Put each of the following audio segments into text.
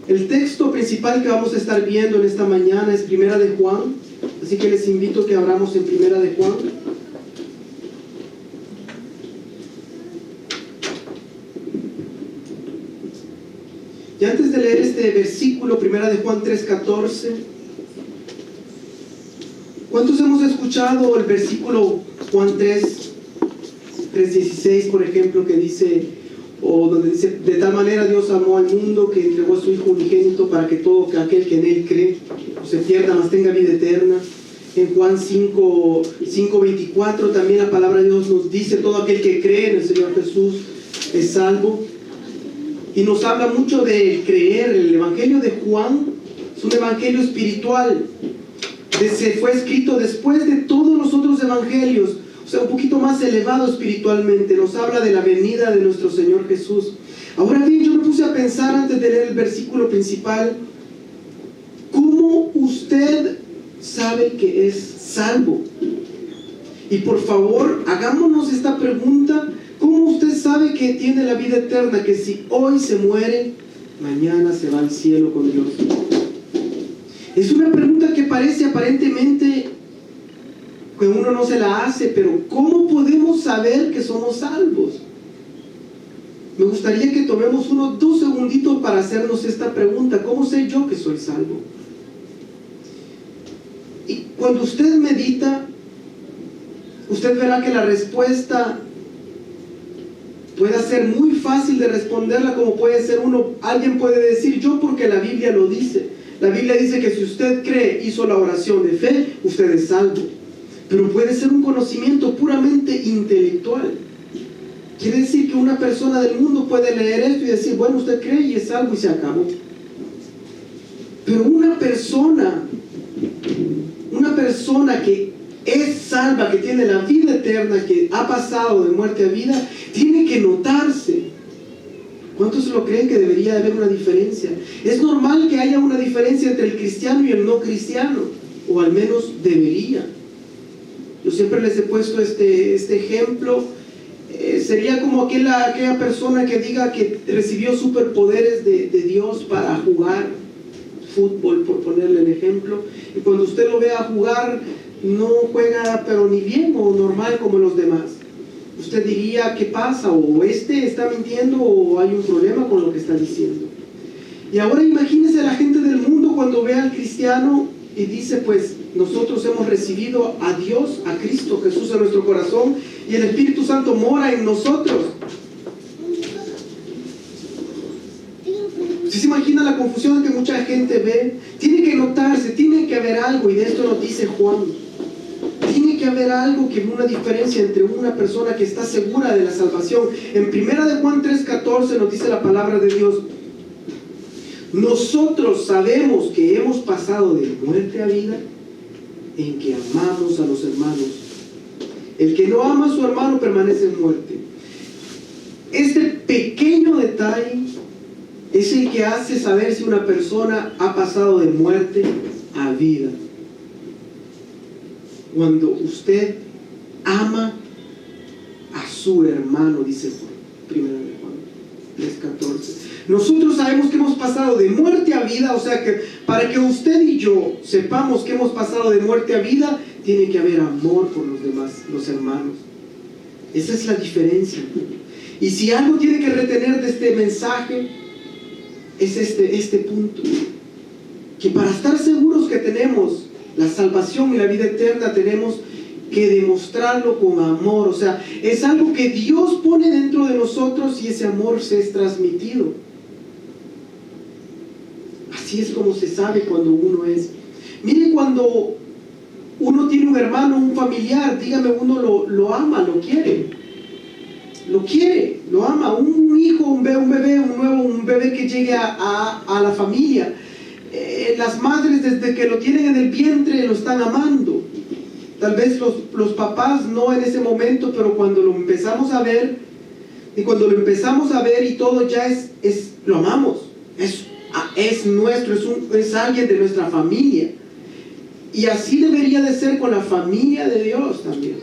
El texto principal que vamos a estar viendo en esta mañana es Primera de Juan, así que les invito a que abramos en Primera de Juan. Y antes de leer este versículo, Primera de Juan 3:14, ¿cuántos hemos escuchado el versículo Juan 3:16, por ejemplo, que dice, o donde dice, de tal manera Dios amó al mundo que entregó a su Hijo unigénito para que todo aquel que en Él cree no se pierda, mas tenga vida eterna? En Juan 5:24 también la palabra de Dios nos dice, todo aquel que cree en el Señor Jesús es salvo. Y nos habla mucho de creer. El Evangelio de Juan es un evangelio espiritual. Se fue escrito después de todos los otros evangelios, o sea, un poquito más elevado espiritualmente. Nos habla de la venida de nuestro Señor Jesús. Ahora bien, yo me puse a pensar antes de leer el versículo principal, ¿cómo usted sabe que es salvo? Y por favor, hagámonos esta pregunta: ¿cómo usted sabe que tiene la vida eterna? Que si hoy se muere, mañana se va al cielo con Dios. Es una pregunta que parece aparentemente que uno no se la hace, pero ¿cómo podemos saber que somos salvos? Me gustaría que tomemos unos 2 segunditos para hacernos esta pregunta: ¿cómo sé yo que soy salvo? Y cuando usted medita, usted verá que la respuesta puede ser muy fácil de responderla, como puede ser alguien puede decir, yo porque la Biblia lo dice. La Biblia dice que si usted cree, hizo la oración de fe, usted es salvo. Pero puede ser un conocimiento puramente intelectual. Quiere decir que una persona del mundo puede leer esto y decir, bueno, usted cree y es salvo y se acabó. Pero una persona que es salva, que tiene la vida eterna, que ha pasado de muerte a vida, tiene que notarse. ¿Cuántos lo creen que debería haber una diferencia? Es normal que haya una diferencia entre el cristiano y el no cristiano, o al menos debería. Yo siempre les he puesto este ejemplo. Sería como aquella persona que diga que recibió superpoderes de Dios para jugar fútbol, por ponerle el ejemplo, y cuando usted lo vea jugar, no juega pero ni bien o normal como los demás. Usted diría, ¿qué pasa? O está mintiendo, o hay un problema con lo que está diciendo. Y ahora imagínese a la gente del mundo cuando ve al cristiano y dice, pues nosotros hemos recibido a Dios, a Cristo Jesús en nuestro corazón, y el Espíritu Santo mora en nosotros. ¿Sí se imagina la confusión que mucha gente ve? Tiene que notarse, tiene que haber algo, y de esto nos dice Juan. Tiene que haber algo, que una diferencia entre una persona que está segura de la salvación. En Primera de Juan 3:14 nos dice la palabra de Dios: nosotros sabemos que hemos pasado de muerte a vida en que amamos a los hermanos. El que no ama a su hermano permanece en muerte. Este pequeño detalle es el que hace saber si una persona ha pasado de muerte a vida. Cuando usted ama a su hermano, dice Primera de Juan 3:14. Nosotros sabemos que hemos pasado de muerte a vida, o sea que para que usted y yo sepamos que hemos pasado de muerte a vida, tiene que haber amor por los demás, los hermanos. Esa es la diferencia. Y si algo tiene que retener de este mensaje, es este punto. Que para estar seguros que tenemos la salvación y la vida eterna, tenemos que demostrarlo con amor. O sea, es algo que Dios pone dentro de nosotros y ese amor se es transmitido. Así es como se sabe cuando uno es. Mire, cuando uno tiene un hermano, un familiar, dígame, uno lo ama, lo quiere. Lo quiere, lo ama. Un hijo, un bebé que llegue a la familia. Las madres, desde que lo tienen en el vientre, lo están amando. Tal vez los papás no en ese momento, pero cuando lo empezamos a ver, y todo ya lo amamos. Es nuestro, es alguien de nuestra familia. Y así debería de ser con la familia de Dios también.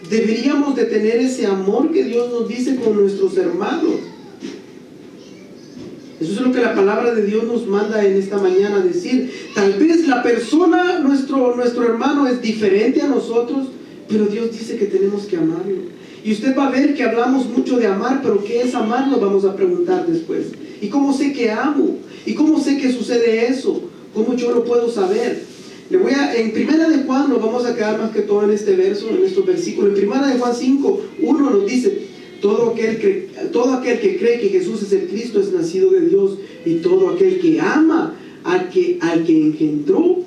Deberíamos de tener ese amor que Dios nos dice con nuestros hermanos. Eso es lo que la palabra de Dios nos manda en esta mañana a decir. Tal vez la persona, nuestro hermano, es diferente a nosotros, pero Dios dice que tenemos que amarlo. Y usted va a ver que hablamos mucho de amar, pero ¿qué es amar? Nos vamos a preguntar después. ¿Y cómo sé que amo? ¿Y cómo sé que sucede eso? ¿Cómo yo lo puedo saber? En Primera de Juan nos vamos a quedar más que todo en este verso, en estos versículos. En Primera de Juan 5, 1 nos dice: todo aquel que cree que Jesús es el Cristo es nacido de Dios, y todo aquel que ama al que engendró,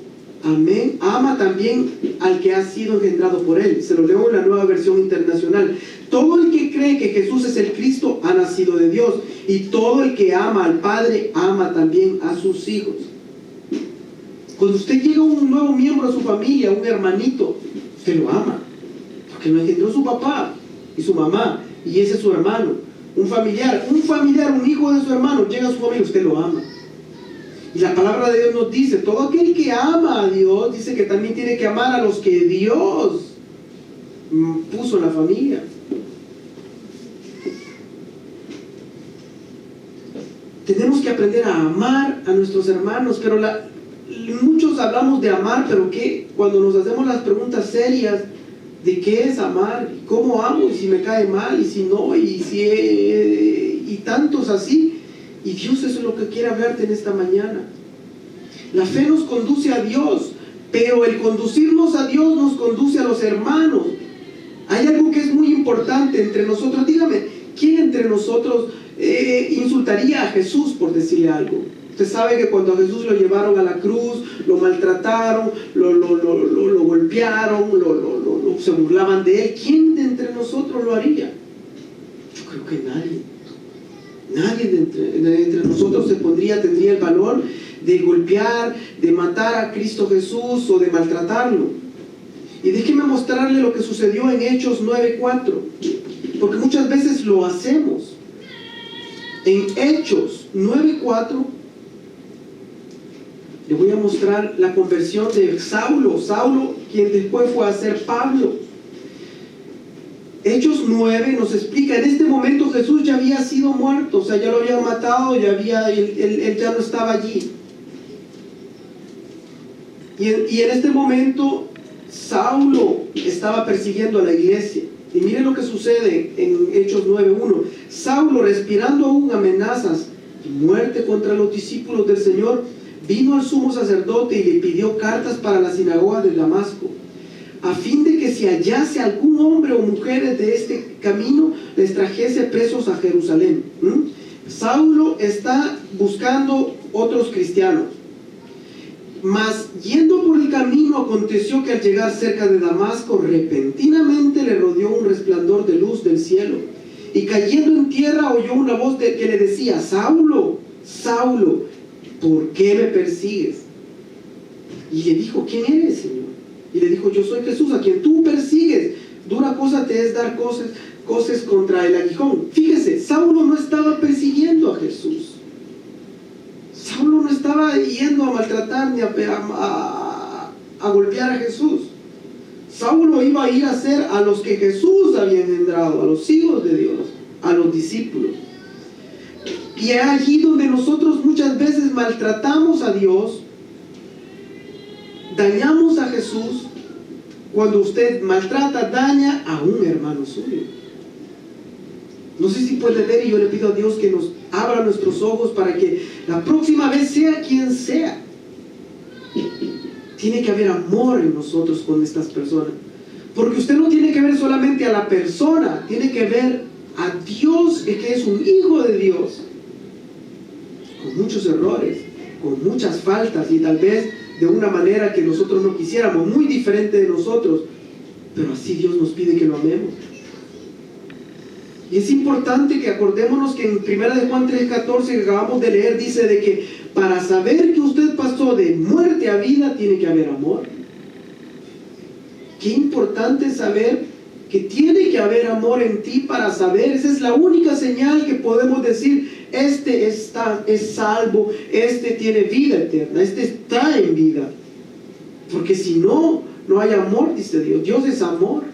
amén, ama también al que ha sido engendrado por él. Se lo leo en la Nueva Versión Internacional. Todo el que cree que Jesús es el Cristo ha nacido de Dios, y todo el que ama al Padre ama también a sus hijos. Cuando usted llega un nuevo miembro a su familia, un hermanito, usted lo ama, porque lo engendró su papá y su mamá, y ese es su hermano. Un familiar, un hijo de su hermano, llega a su familia, usted lo ama. Y la palabra de Dios nos dice: todo aquel que ama a Dios, dice que también tiene que amar a los que Dios puso en la familia. Tenemos que aprender a amar a nuestros hermanos, pero muchos hablamos de amar, pero ¿qué? Cuando nos hacemos las preguntas serias de qué es amar, cómo amo, y si me cae mal, y si no, y tantos así. Y Dios, eso es lo que quiere hablarte en esta mañana. La fe nos conduce a Dios, pero el conducirnos a Dios nos conduce a los hermanos. Hay algo que es muy importante entre nosotros. Dígame, ¿quién entre nosotros insultaría a Jesús por decirle algo? Usted sabe que cuando a Jesús lo llevaron a la cruz, lo maltrataron, lo golpearon, se burlaban de él. ¿Quién de entre nosotros lo haría? Yo creo que nadie. Nadie de entre nosotros tendría el valor de golpear, de matar a Cristo Jesús o de maltratarlo. Y déjeme mostrarle lo que sucedió en Hechos 9:4, porque muchas veces lo hacemos. En Hechos 9:4 le voy a mostrar la conversión de Saulo, quien después fue a ser Pablo. Hechos 9 nos explica: en este momento Jesús ya había sido muerto, o sea, ya lo habían matado, él ya no estaba allí. Y en este momento Saulo estaba persiguiendo a la iglesia. Y miren lo que sucede en Hechos 9:1. Saulo, respirando aún amenazas y muerte contra los discípulos del Señor, vino al sumo sacerdote y le pidió cartas para la sinagoga de Damasco, a fin de que si hallase algún hombre o mujeres de este camino, les trajese presos a Jerusalén. Saulo está buscando otros cristianos. Mas yendo por el camino, aconteció que al llegar cerca de Damasco, repentinamente le rodeó un resplandor de luz del cielo, y cayendo en tierra oyó una voz que le decía: Saulo, Saulo, ¿por qué me persigues? Y le dijo: ¿quién eres, Señor? Y le dijo: yo soy Jesús, a quien tú persigues. Dura cosa te es dar cosas contra el aguijón. Fíjese, Saulo no estaba persiguiendo a Jesús. Saulo no estaba yendo a maltratar ni a golpear a Jesús. Saulo iba a ir a hacer a los que Jesús había engendrado, a los hijos de Dios, a los discípulos. Y es allí donde nosotros muchas veces maltratamos a Dios, dañamos a Jesús. Cuando usted maltrata, daña a un hermano suyo. No sé si puede ver, y yo le pido a Dios que nos abra nuestros ojos para que la próxima vez, sea quien sea, tiene que haber amor en nosotros con estas personas. Porque usted no tiene que ver solamente a la persona, tiene que ver a Dios, que es un hijo de Dios, con muchos errores, con muchas faltas, y tal vez de una manera que nosotros no quisiéramos, muy diferente de nosotros, pero así Dios nos pide que lo amemos. Y es importante que acordémonos que en 1 de Juan 3:14 que acabamos de leer, dice de que para saber que usted pasó de muerte a vida, tiene que haber amor. Qué importante saber que tiene que haber amor en ti para saber. Esa es la única señal que podemos decir: este es salvo, este tiene vida eterna, este está en vida. Porque si no, no hay amor, dice Dios. Dios es amor.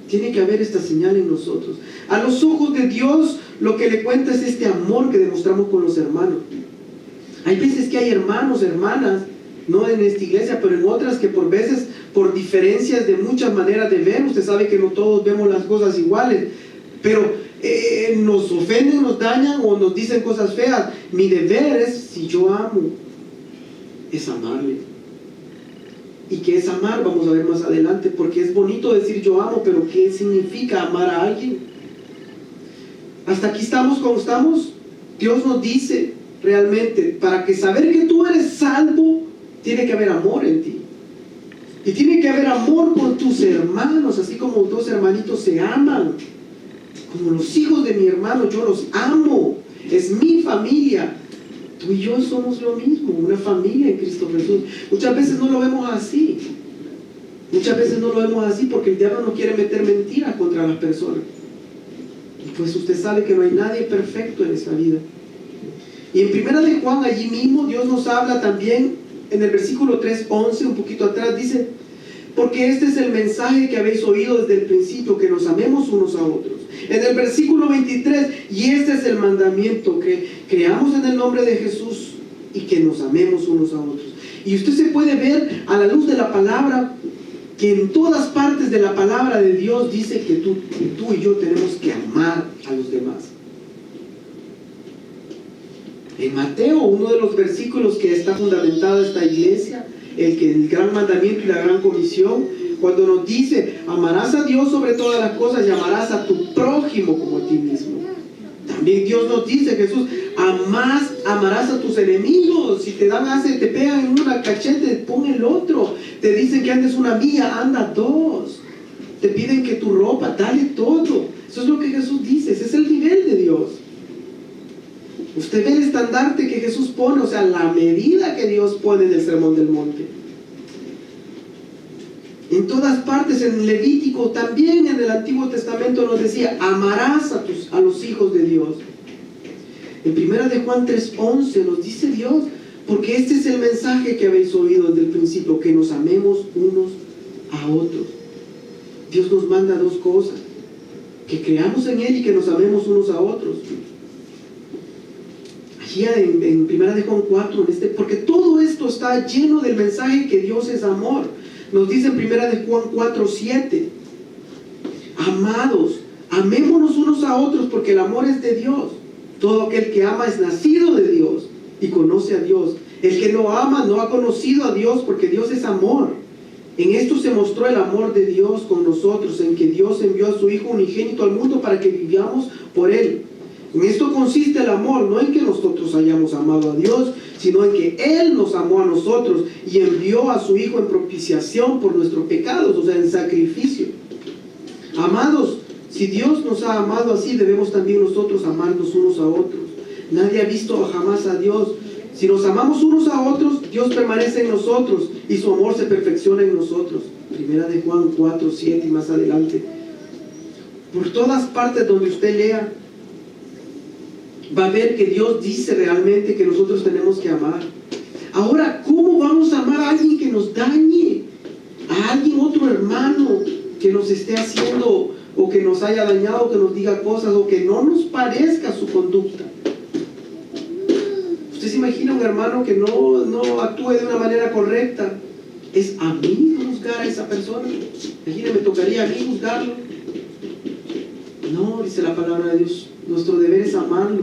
Tiene que haber esta señal en nosotros. A los ojos de Dios, lo que le cuenta es este amor que demostramos con los hermanos. Hay veces que hay hermanos, hermanas, no en esta iglesia, pero en otras que por veces, por diferencias de muchas maneras de ver, usted sabe que no todos vemos las cosas iguales, pero nos ofenden, nos dañan o nos dicen cosas feas. Mi deber es, si yo amo, es amarle. ¿Y qué es amar? Vamos a ver más adelante, porque es bonito decir yo amo, pero ¿qué significa amar a alguien? Hasta aquí estamos como estamos. Dios nos dice realmente, para que saber que tú eres salvo, tiene que haber amor en ti. Y tiene que haber amor por tus hermanos, así como dos hermanitos se aman. Como los hijos de mi hermano, yo los amo. Es mi familia. Tú y yo somos lo mismo, una familia en Cristo Jesús. Muchas veces no lo vemos así. Muchas veces no lo vemos así porque el diablo no quiere meter mentiras contra las personas. Y pues usted sabe que no hay nadie perfecto en esta vida. Y en 1 de Juan, allí mismo, Dios nos habla también, en el versículo 3:11, un poquito atrás, dice: porque este es el mensaje que habéis oído desde el principio, que nos amemos unos a otros. En el versículo 23, y este es el mandamiento, que creamos en el nombre de Jesús y que nos amemos unos a otros. Y usted se puede ver a la luz de la palabra, que en todas partes de la palabra de Dios dice que tú y yo tenemos que amar a los demás. En Mateo, uno de los versículos que está fundamentado esta iglesia, el gran mandamiento y la gran comisión, cuando nos dice: amarás a Dios sobre todas las cosas y amarás a tu prójimo como a ti mismo. También Dios nos dice, Jesús, amarás a tus enemigos. Si te dan te pegan en una cachete, pon el otro. Te dicen que andes una milla, anda dos. Te piden que tu ropa, dale todo. Eso es lo que Jesús dice, ese es el nivel de Dios. Usted ve el estandarte que Jesús pone, o sea, la medida que Dios pone en el Sermón del Monte. En todas partes, en Levítico, también en el Antiguo Testamento nos decía: amarás a los hijos de Dios. En 1 de Juan 3:11 nos dice Dios: porque este es el mensaje que habéis oído desde el principio, que nos amemos unos a otros. Dios nos manda dos cosas: que creamos en Él y que nos amemos unos a otros. Allí en 1 de Juan 4, porque todo esto está lleno del mensaje que Dios es amor. Nos dice en 1 de Juan 4:7: amados, amémonos unos a otros, porque el amor es de Dios. Todo aquel que ama es nacido de Dios y conoce a Dios. El que no ama no ha conocido a Dios, porque Dios es amor. En esto se mostró el amor de Dios con nosotros, en que Dios envió a su Hijo unigénito al mundo para que vivamos por Él. En esto consiste el amor, no en que nosotros hayamos amado a Dios, sino en que Él nos amó a nosotros y envió a su Hijo en propiciación por nuestros pecados, o sea, en sacrificio. Amados, si Dios nos ha amado así, debemos también nosotros amarnos unos a otros. Nadie ha visto jamás a Dios. Si nos amamos unos a otros, Dios permanece en nosotros y su amor se perfecciona en nosotros. 1 de Juan 4:7 y más adelante. Por todas partes donde usted lea, va a ver que Dios dice realmente que nosotros tenemos que amar. Ahora, ¿cómo vamos a amar a alguien que nos dañe? A alguien, otro hermano, que nos esté haciendo o que nos haya dañado, que nos diga cosas o que no nos parezca su conducta. ¿Usted se imagina un hermano que no actúe de una manera correcta? ¿Es a mí juzgar a esa persona? Imagínate, ¿me tocaría a mí juzgarlo? No, dice la palabra de Dios. Nuestro deber es amarlo.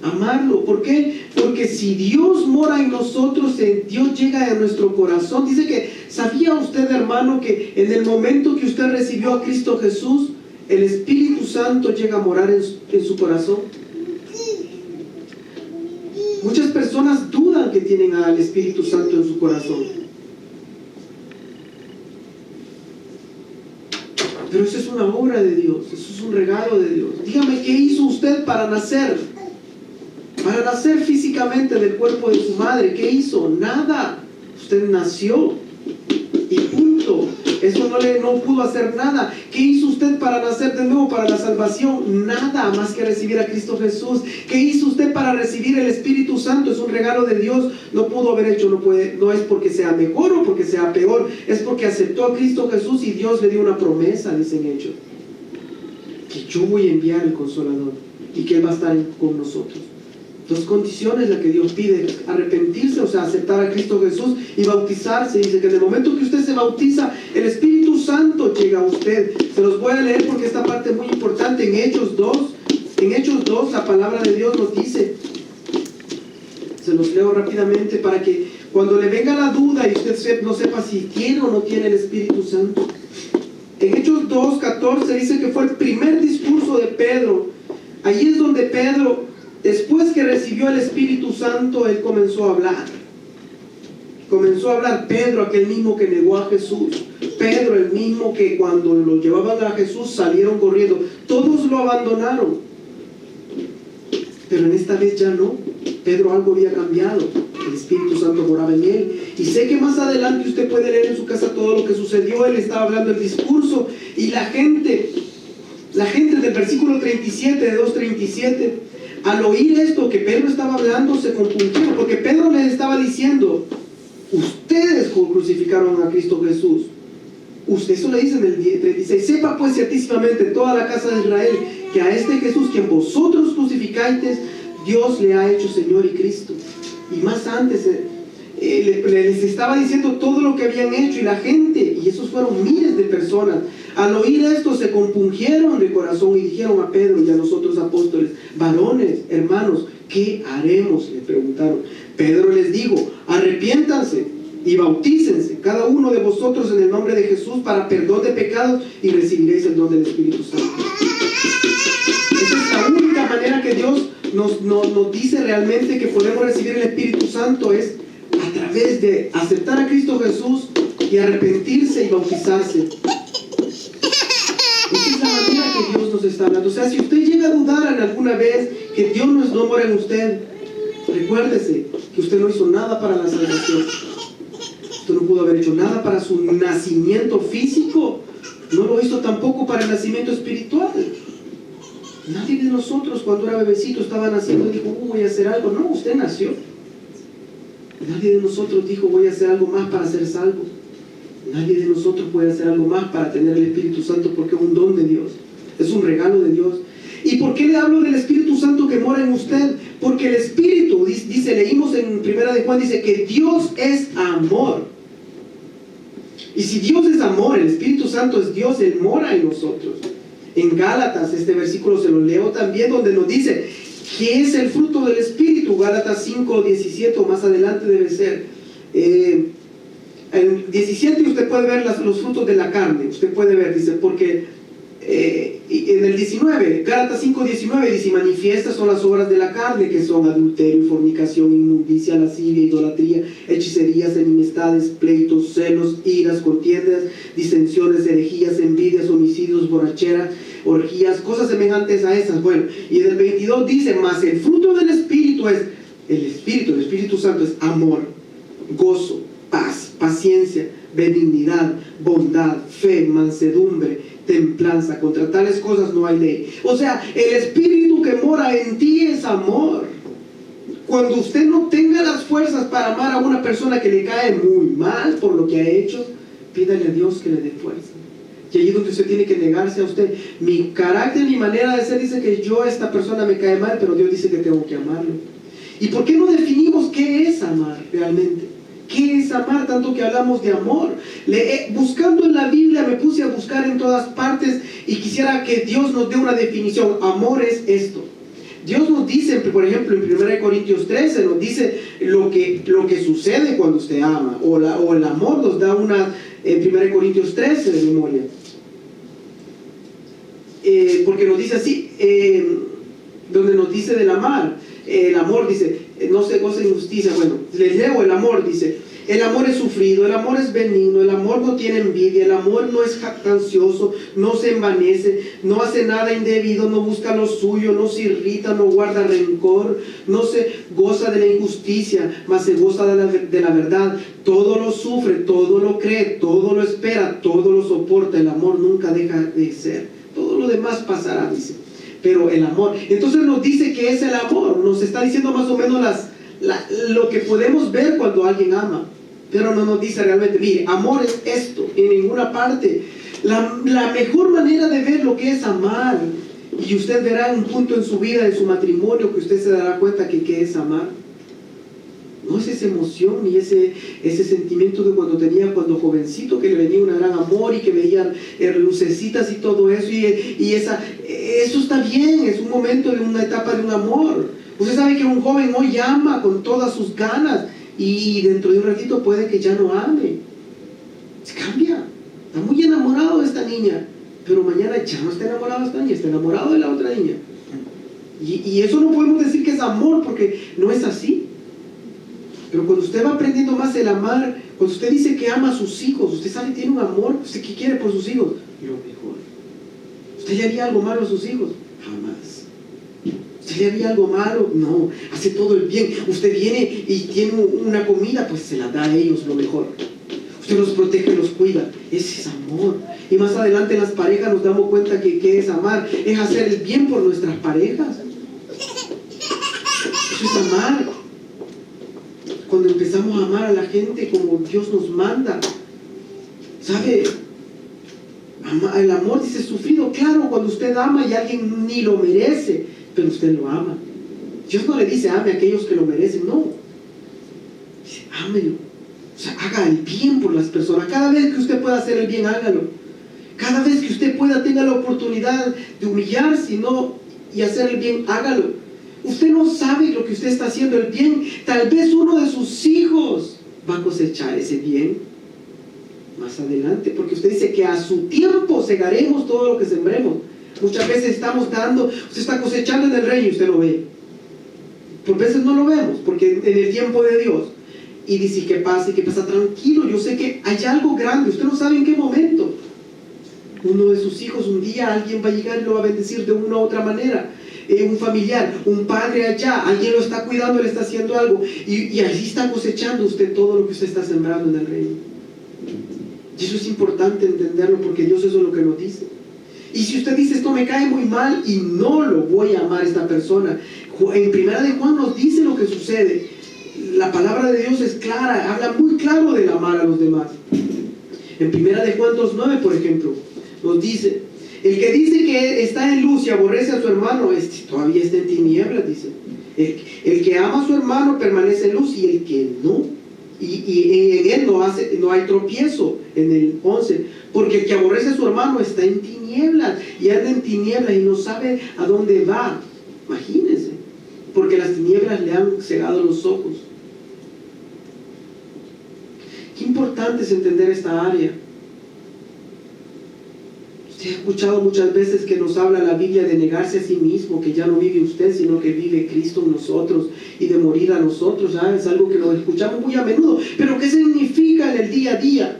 Amarlo. ¿Por qué? Porque si Dios mora en nosotros, Dios llega a nuestro corazón. Dice que, ¿sabía usted, hermano, que en el momento que usted recibió a Cristo Jesús, el Espíritu Santo llega a morar en su corazón? Muchas personas dudan que tienen al Espíritu Santo en su corazón. Pero eso es una obra de Dios, eso es un regalo de Dios. Dígame, ¿qué hizo usted para nacer? Para nacer físicamente del cuerpo de su madre, ¿qué hizo? Nada. Usted nació y punto. Eso no pudo hacer nada. ¿Qué hizo usted para nacer de nuevo, para la salvación? Nada más que recibir a Cristo Jesús. ¿Qué hizo usted para recibir el Espíritu Santo? Es un regalo de Dios. No pudo haber hecho, no es porque sea mejor o porque sea peor. Es porque aceptó a Cristo Jesús y Dios le dio una promesa, dicen Hechos. que yo voy a enviar el Consolador y que Él va a estar con nosotros. Dos condiciones las que Dios pide: arrepentirse, o sea, aceptar a Cristo Jesús, y bautizarse. Dice que en el momento que usted se bautiza, el Espíritu Santo llega a usted. Se los voy a leer porque esta parte es muy importante. En Hechos 2, la palabra de Dios nos dice, se los leo rápidamente para que cuando le venga la duda y usted no sepa si tiene o no tiene el Espíritu Santo. En Hechos 2:14 dice que fue el primer discurso de Pedro. Allí es donde Pedro, después que recibió el Espíritu Santo, él comenzó a hablar. Comenzó a hablar. Pedro, aquel mismo que negó a Jesús. Pedro, el mismo que cuando lo llevaban a Jesús salieron corriendo. Todos lo abandonaron. Pero en esta vez ya no. Pedro algo había cambiado. El Espíritu Santo moraba en él. Y sé que más adelante usted puede leer en su casa todo lo que sucedió. Él estaba hablando el discurso y la gente del versículo 37, de 2:37, al oír esto que Pedro estaba hablando, se compungieron, porque Pedro les estaba diciendo: ustedes crucificaron a Cristo Jesús. Eso le dice en el 36: sepa pues ciertísimamente toda la casa de Israel que a este Jesús, quien vosotros crucificáis, Dios le ha hecho Señor y Cristo. Y más antes les estaba diciendo todo lo que habían hecho, y la gente, y esos fueron miles de personas, al oír esto se compungieron de corazón y dijeron a Pedro y a los otros apóstoles: varones, hermanos, ¿qué haremos?, le preguntaron. Pedro les dijo: arrepiéntanse y bautícense cada uno de vosotros en el nombre de Jesús para perdón de pecados, y recibiréis el don del Espíritu Santo. Esa es la única manera que Dios nos dice realmente que podemos recibir el Espíritu Santo, es a través de aceptar a Cristo Jesús y arrepentirse y bautizarse. Esa es la manera que Dios nos está hablando. O sea, si usted llega a dudar en alguna vez que Dios no mora en usted, recuérdese que usted no hizo nada para la salvación. Usted no pudo haber hecho nada para su nacimiento físico. No lo hizo tampoco para el nacimiento espiritual. Nadie de nosotros cuando era bebecito estaba naciendo y dijo: voy a hacer algo. No, usted nació. Nadie de nosotros dijo: voy a hacer algo más para ser salvo. Nadie de nosotros puede hacer algo más para tener el Espíritu Santo, porque es un don de Dios, es un regalo de Dios. ¿Y por qué le hablo del Espíritu Santo que mora en usted? Porque el Espíritu, dice, leímos en 1 de Juan, dice que Dios es amor. Y si Dios es amor, el Espíritu Santo es Dios, Él mora en nosotros. En Gálatas, este versículo se lo leo también, donde nos dice ¿qué es el fruto del Espíritu? Gálatas 5:17, más adelante debe ser. En 17 usted puede ver los frutos de la carne. Usted puede ver, dice, porque en el 19, Gálatas 5:19 dice: manifiestas son las obras de la carne, que son adulterio, fornicación, inmundicia, lascivia, idolatría, hechicerías, enemistades, pleitos, celos, iras, contiendas, disensiones, herejías, envidias, homicidios, borracheras, orgías, cosas semejantes a esas. Bueno, y en el 22 dice: mas el fruto del Espíritu es el Espíritu Santo es amor, gozo, paz, paciencia, benignidad, bondad, fe, mansedumbre, templanza. Contra tales cosas no hay ley. O sea, el Espíritu que mora en ti es amor. Cuando usted no tenga las fuerzas para amar a una persona que le cae muy mal por lo que ha hecho, pídale a Dios que le dé fuerza. Y allí es donde usted tiene que negarse a usted. Mi carácter, mi manera de ser dice que esta persona me cae mal, pero Dios dice que tengo que amarlo. ¿Y por qué no definimos qué es amar realmente? ¿Qué es amar? Tanto que hablamos de amor. Buscando en la Biblia, me puse a buscar en todas partes y quisiera que Dios nos dé una definición. Amor es esto. Dios nos dice, por ejemplo, en 1 Corintios 13, nos dice lo que sucede cuando usted ama. O el amor nos da una, en 1 Corintios 13 de memoria. Porque nos dice así, donde nos dice del amar. El amor dice, no se goza de injusticia. Bueno, les leo el amor, dice: el amor es sufrido, el amor es benigno, el amor no tiene envidia, el amor no es jactancioso, no se envanece, no hace nada indebido, no busca lo suyo, no se irrita, no guarda rencor, no se goza de la injusticia, mas se goza de la verdad. Todo lo sufre, todo lo cree, todo lo espera, todo lo soporta. El amor nunca deja de ser. Todo lo demás pasará, dice. Pero el amor, entonces nos dice que es el amor. Nos está diciendo más o menos lo que podemos ver cuando alguien ama, pero no nos dice realmente: mire, amor es esto. En ninguna parte. La mejor manera de ver lo que es amar Y usted verá un punto en su vida, en su matrimonio, que usted se dará cuenta que qué es amar. No es esa emoción ni ese sentimiento de cuando jovencito, que le venía un gran amor y que veían lucecitas y todo eso, eso está bien, es un momento de una etapa de un amor. Usted sabe que un joven hoy ama con todas sus ganas y dentro de un ratito puede que ya no ame. Se cambia. Está muy enamorado de esta niña, pero mañana ya no está enamorado de esta niña, está enamorado de la otra niña. Y eso no podemos decir que es amor, porque no es así. Pero cuando usted va aprendiendo más el amar, cuando usted dice que ama a sus hijos, usted sabe que tiene un amor, usted qué quiere por sus hijos, lo mejor. ¿Usted le haría algo malo a sus hijos? Jamás. ¿Usted le haría algo malo? No, hace todo el bien. Usted viene y tiene una comida, pues se la da a ellos lo mejor. Usted los protege, los cuida. Ese es amor. Y más adelante en las parejas nos damos cuenta que es amar, es hacer el bien por nuestras parejas. Eso es amar. Cuando empezamos a amar a la gente como Dios nos manda, ¿sabe? El amor dice sufrido. Claro, cuando usted ama y alguien ni lo merece, pero usted lo ama. Dios no le dice ame a aquellos que lo merecen, no. Dice ámelo. O sea, haga el bien por las personas. Cada vez que usted pueda hacer el bien, hágalo. Cada vez que usted pueda, tenga la oportunidad de humillarse y hacer el bien, hágalo. Usted no sabe lo que usted está haciendo el bien. Tal vez uno de sus hijos va a cosechar ese bien más adelante, porque usted dice que a su tiempo segaremos todo lo que sembremos. Muchas veces estamos dando, usted está cosechando en el reino y usted lo ve. Por veces no lo vemos, porque en el tiempo de Dios. Y dice, ¿qué pasa? ¿Y qué pasa? Tranquilo, yo sé que hay algo grande, usted no sabe en qué momento. Uno de sus hijos, un día alguien va a llegar y lo va a bendecir de una u otra manera. Un familiar, un padre allá, alguien lo está cuidando, le está haciendo algo, y allí está cosechando usted todo lo que usted está sembrando en el reino. Y eso es importante entenderlo, porque Dios eso es lo que nos dice. Y si usted dice, esto me cae muy mal y no lo voy a amar a esta persona, en Primera de Juan nos dice lo que sucede. La palabra de Dios es clara, habla muy claro del amar a los demás. En Primera de Juan 2:9, por ejemplo, nos dice: el que dice que está en luz y aborrece a su hermano, todavía está en tinieblas, dice. El que ama a su hermano permanece en luz, y el que no, y en él no hay tropiezo. En el 11, porque el que aborrece a su hermano está en tinieblas, y anda en tinieblas y no sabe a dónde va. Imagínense, porque las tinieblas le han cegado los ojos. Qué importante es entender esta área. Usted ha escuchado muchas veces que nos habla la Biblia de negarse a sí mismo, que ya no vive usted, sino que vive Cristo en nosotros, y de morir a nosotros. Es algo que lo escuchamos muy a menudo. Pero ¿qué significa en el día a día?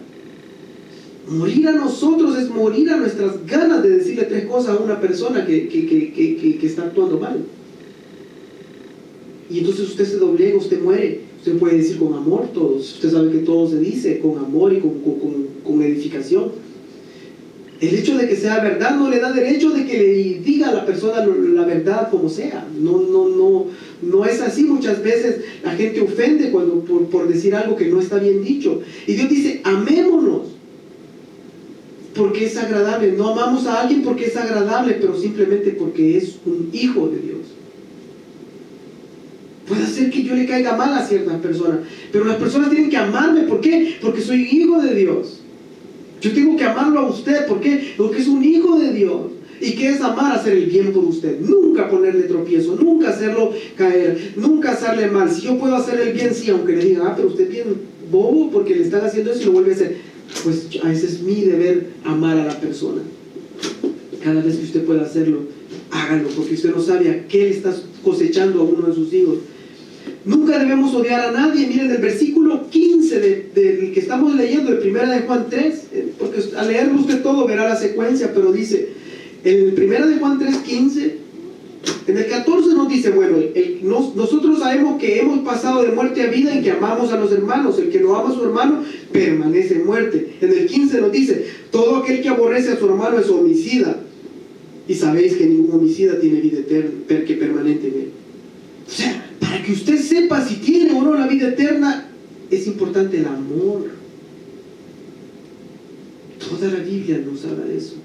Morir a nosotros es morir a nuestras ganas de decirle 3 cosas a una persona que está actuando mal. Y entonces usted se doblega, usted muere. Usted puede decir con amor todos. Usted sabe que todo se dice con amor y con edificación. El hecho de que sea verdad no le da derecho de que le diga a la persona la verdad como sea. No es así. Muchas veces la gente ofende por decir algo que no está bien dicho. Y Dios dice, amémonos porque es agradable. No amamos a alguien porque es agradable, pero simplemente porque es un hijo de Dios. Puede ser que yo le caiga mal a ciertas personas, pero las personas tienen que amarme. ¿Por qué? Porque soy hijo de Dios. Yo tengo que amarlo a usted. ¿Por qué? Porque es un hijo de Dios. ¿Y qué es amar? Hacer el bien por usted. Nunca ponerle tropiezo, nunca hacerlo caer, nunca hacerle mal. Si yo puedo hacer el bien, sí, aunque le diga, pero usted es bien bobo porque le están haciendo eso y lo vuelve a hacer. Pues a ese es mi deber, amar a la persona. Cada vez que usted pueda hacerlo, hágalo, porque usted no sabe a qué le está cosechando a uno de sus hijos. Nunca debemos odiar a nadie. Miren el versículo 15 del que estamos leyendo, de Primera de Juan 3, porque al leerlo usted todo verá la secuencia, pero dice, en Primera de Juan 3:15, en el 14 nos dice, bueno, nosotros sabemos que hemos pasado de muerte a vida en que amamos a los hermanos. El que no ama a su hermano permanece en muerte. En el 15 nos dice, todo aquel que aborrece a su hermano es homicida, y sabéis que ningún homicida tiene vida eterna, que permanente en él. O sea, para que usted sepa si tiene o no la vida eterna, es importante el amor. Toda la Biblia nos habla de eso.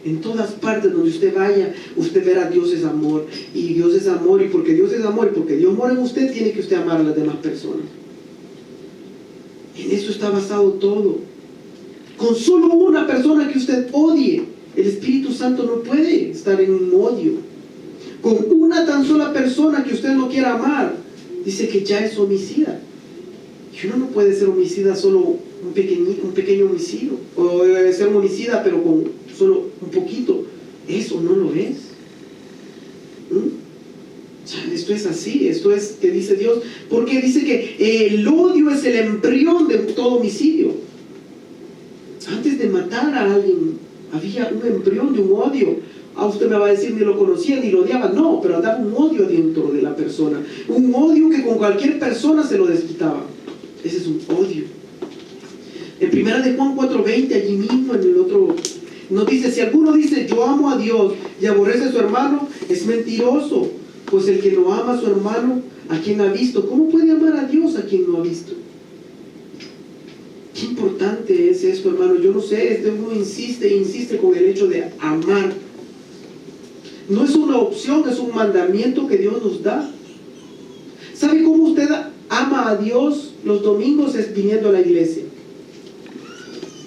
En todas partes donde usted vaya, usted verá Dios es amor. Y Dios es amor, y porque Dios es amor, y porque Dios mora en usted, tiene que usted amar a las demás personas. En eso está basado todo. Con solo una persona que usted odie, el Espíritu Santo no puede estar en un odio. Con una tan sola persona que usted no quiera amar, dice que ya es homicida. Y uno no puede ser homicida solo un pequeño homicidio, o ser un homicida pero con solo un poquito. Eso no lo es. Esto es así, esto es que dice Dios, porque dice que el odio es el embrión de todo homicidio. Antes de matar a alguien había un embrión de un odio. Usted me va a decir, ni lo conocía ni lo odiaba. No, pero andaba un odio dentro de la persona, un odio que con cualquier persona se lo desquitaba. Ese es un odio. En 1 de Juan 4:20, allí mismo en el otro, nos dice: si alguno dice yo amo a Dios y aborrece a su hermano, es mentiroso, pues el que no ama a su hermano, a quien ha visto, ¿cómo puede amar a Dios a quien no ha visto? Qué importante es esto, hermano. Yo no sé, uno insiste e insiste con el hecho de amar. No es una opción, es un mandamiento que Dios nos da. ¿Sabe cómo usted ama a Dios? Los domingos es viniendo a la iglesia.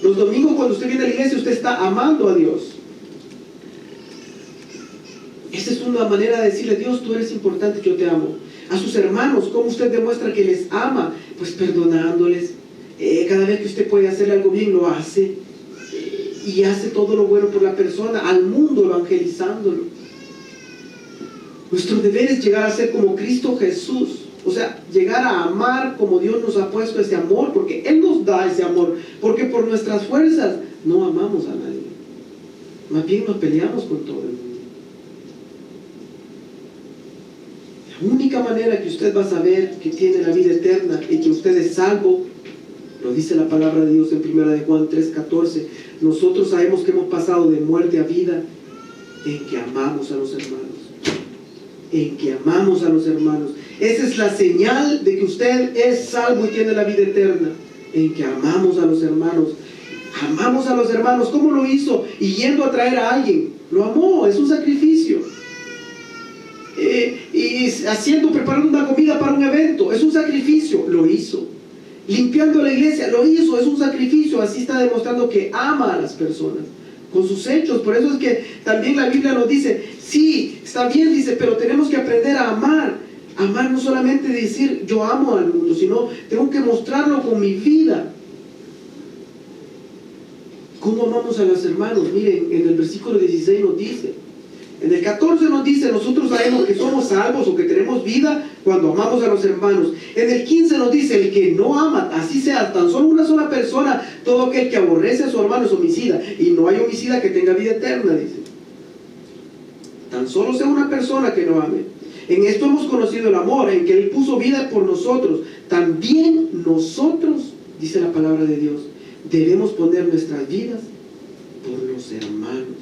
Los domingos, cuando usted viene a la iglesia, usted está amando a Dios. Esa es una manera de decirle: Dios, tú eres importante, yo te amo. A sus hermanos, ¿cómo usted demuestra que les ama? Pues perdonándoles. Cada vez que usted puede hacerle algo bien, lo hace. Y hace todo lo bueno por la persona, al mundo evangelizándolo. Nuestro deber es llegar a ser como Cristo Jesús. O sea, llegar a amar como Dios nos ha puesto ese amor, porque Él nos da ese amor. Porque por nuestras fuerzas no amamos a nadie. Más bien nos peleamos con todo el mundo. La única manera que usted va a saber que tiene la vida eterna y que usted es salvo, lo dice la palabra de Dios en 1 de Juan 3:14. Nosotros sabemos que hemos pasado de muerte a vida en que amamos a los hermanos. En que amamos a los hermanos. Esa es la señal de que usted es salvo y tiene la vida eterna. En que amamos a los hermanos. Amamos a los hermanos. ¿Cómo lo hizo? Y yendo a traer a alguien. Lo amó, es un sacrificio. Preparando una comida para un evento, es un sacrificio. Lo hizo. Limpiando la iglesia, lo hizo, es un sacrificio. Así está demostrando que ama a las personas con sus hechos. Por eso es que también la Biblia nos dice: sí, está bien, dice, pero tenemos que aprender a amar. Amar no solamente decir yo amo al mundo, sino tengo que mostrarlo con mi vida. ¿Cómo amamos a los hermanos? Miren, en el versículo 16 nos dice. En el 14 nos dice: nosotros sabemos que somos salvos o que tenemos vida cuando amamos a los hermanos. En el 15 nos dice: el que no ama, así sea tan solo una sola persona, todo aquel que aborrece a su hermano es homicida. Y no hay homicida que tenga vida eterna, dice. Tan solo sea una persona que no ame. En esto hemos conocido el amor, en que Él puso vida por nosotros. También nosotros, dice la palabra de Dios, debemos poner nuestras vidas por los hermanos.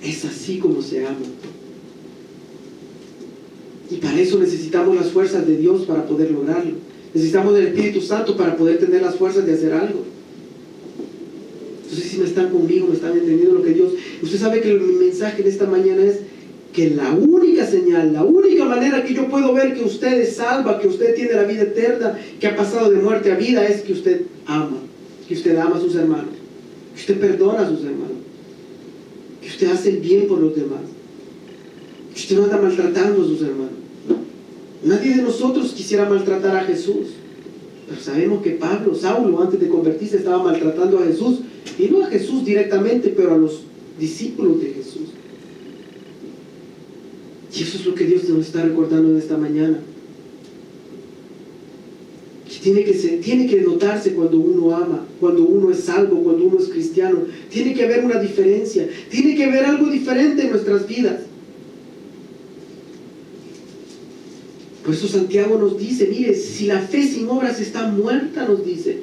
Es así como se ama. Y para eso necesitamos las fuerzas de Dios para poder lograrlo. Necesitamos del Espíritu Santo para poder tener las fuerzas de hacer algo. Entonces, si me están conmigo, me están entendiendo lo que Dios... Usted sabe que mi mensaje en esta mañana es que la única señal, la única manera que yo puedo ver que usted es salva, que usted tiene la vida eterna, que ha pasado de muerte a vida, es que usted ama. Que usted ama a sus hermanos. Que usted perdona a sus hermanos. Que usted hace el bien por los demás. Que usted no anda maltratando a sus hermanos. Nadie de nosotros quisiera maltratar a Jesús. Pero sabemos que Saulo, antes de convertirse, estaba maltratando a Jesús. Y no a Jesús directamente, pero a los discípulos de Jesús. Y eso es lo que Dios nos está recordando en esta mañana. Que tiene que notarse cuando uno ama, cuando uno es salvo, cuando uno es cristiano. Tiene que haber una diferencia. Tiene que haber algo diferente en nuestras vidas. Por eso Santiago nos dice, mire, si la fe sin obras está muerta, nos dice.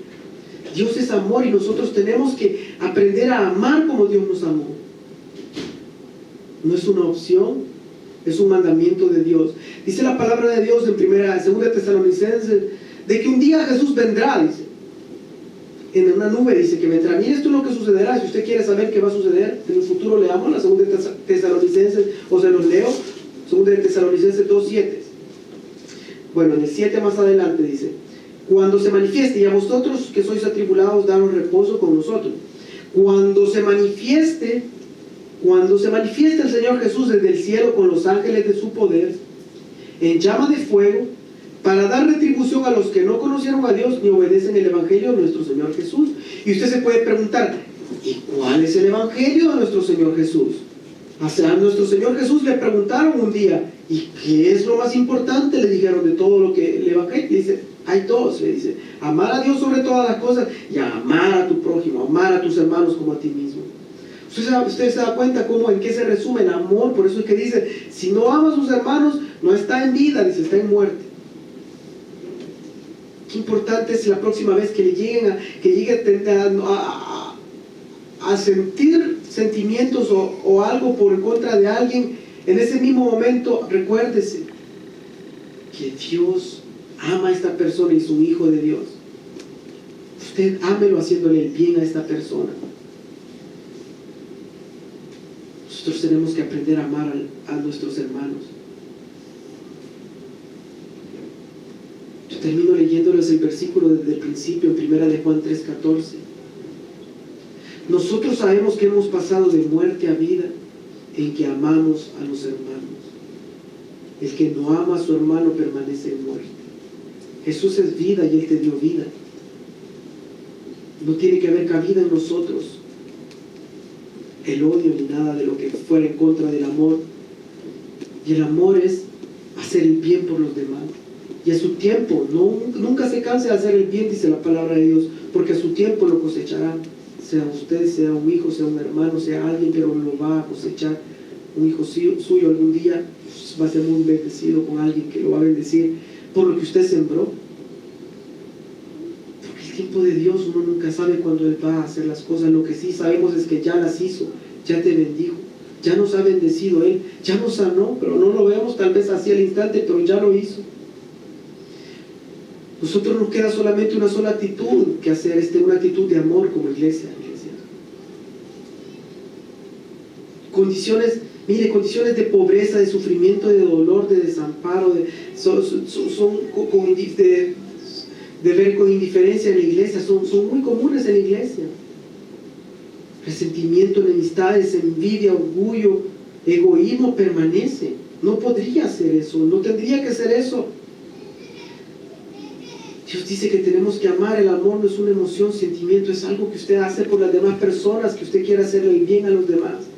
Dios es amor y nosotros tenemos que aprender a amar como Dios nos amó. No es una opción, es un mandamiento de Dios. Dice la palabra de Dios en 2 Tesalonicenses, de que un día Jesús vendrá, dice, en una nube, dice que vendrá. Mire, esto es lo que sucederá. Si usted quiere saber qué va a suceder en el futuro, leamos la segunda de Tesalonicenses, o se los leo, segunda de Tesalonicenses 2:7. Bueno, en el 7 más adelante dice: cuando se manifieste, y a vosotros que sois atribulados, daros reposo con nosotros. Cuando se manifieste el Señor Jesús desde el cielo con los ángeles de su poder, en llama de fuego, para dar retribución a los que no conocieron a Dios ni obedecen el Evangelio de nuestro Señor Jesús. Y usted se puede preguntar: ¿y cuál es el Evangelio de nuestro Señor Jesús? A nuestro Señor Jesús le preguntaron un día: ¿y qué es lo más importante? Le dijeron de todo lo que el Evangelio. Y dice: hay dos. Le dice: amar a Dios sobre todas las cosas y amar a tu prójimo, amar a tus hermanos como a ti mismo. Usted se da cuenta cómo, en qué se resume el amor. Por eso es que dice: si no ama a sus hermanos, no está en vida, dice, está en muerte. Qué importante es la próxima vez que llegue a sentir sentimientos o algo por en contra de alguien. En ese mismo momento, recuérdese que Dios ama a esta persona y es un hijo de Dios. Usted ámelo haciéndole el bien a esta persona. Nosotros tenemos que aprender a amar a nuestros hermanos. Yo termino leyéndoles el versículo desde el principio, en 1 de Juan 3:14. Nosotros sabemos que hemos pasado de muerte a vida en que amamos a los hermanos. El que no ama a su hermano permanece en muerte. Jesús es vida y Él te dio vida. No tiene que haber cabida en nosotros el odio ni nada de lo que fuera en contra del amor. Y el amor es hacer el bien por los demás. Y a su tiempo, nunca se canse de hacer el bien, dice la palabra de Dios, porque a su tiempo lo cosecharán. Sea usted, sea un hijo, sea un hermano, sea alguien, pero lo va a cosechar. Un hijo suyo algún día va a ser muy bendecido con alguien que lo va a bendecir por lo que usted sembró. Porque el tiempo de Dios, uno nunca sabe cuándo Él va a hacer las cosas. Lo que sí sabemos es que ya las hizo, ya te bendijo, ya nos ha bendecido Él, ya nos sanó, pero no lo vemos tal vez así al instante, pero ya lo hizo. Nosotros nos queda solamente una sola actitud que hacer, una actitud de amor como iglesia. Condiciones de pobreza, de sufrimiento, de dolor, de desamparo, de ver con indiferencia en la iglesia, son muy comunes en la iglesia. Resentimiento, enemistades, envidia, orgullo, egoísmo permanece. No podría ser eso, no tendría que ser eso. Dios dice que tenemos que amar. El amor no es una emoción, sentimiento, es algo que usted hace por las demás personas, que usted quiere hacerle el bien a los demás.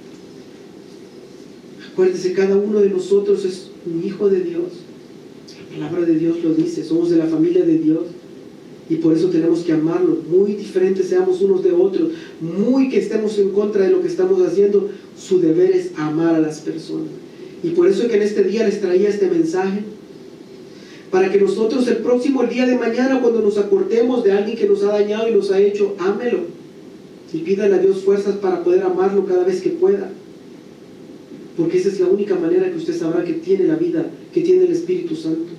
Acuérdese, cada uno de nosotros es un hijo de Dios. La palabra de Dios lo dice, somos de la familia de Dios. Y por eso tenemos que amarlos, muy diferentes seamos unos de otros, muy que estemos en contra de lo que estamos haciendo, su deber es amar a las personas. Y por eso es que en este día les traía este mensaje, para que nosotros el día de mañana, cuando nos acordemos de alguien que nos ha dañado y nos ha hecho, ámelo. Y pídale a Dios fuerzas para poder amarlo cada vez que pueda. Porque esa es la única manera que usted sabrá que tiene la vida, que tiene el Espíritu Santo.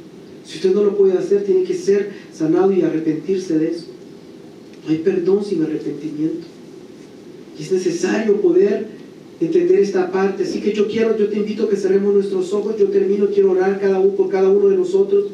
Si usted no lo puede hacer, tiene que ser sanado y arrepentirse de eso. No hay perdón sin arrepentimiento. Y es necesario poder entender esta parte. Así que yo te invito a que cerremos nuestros ojos. Yo termino, quiero orar por cada uno de nosotros.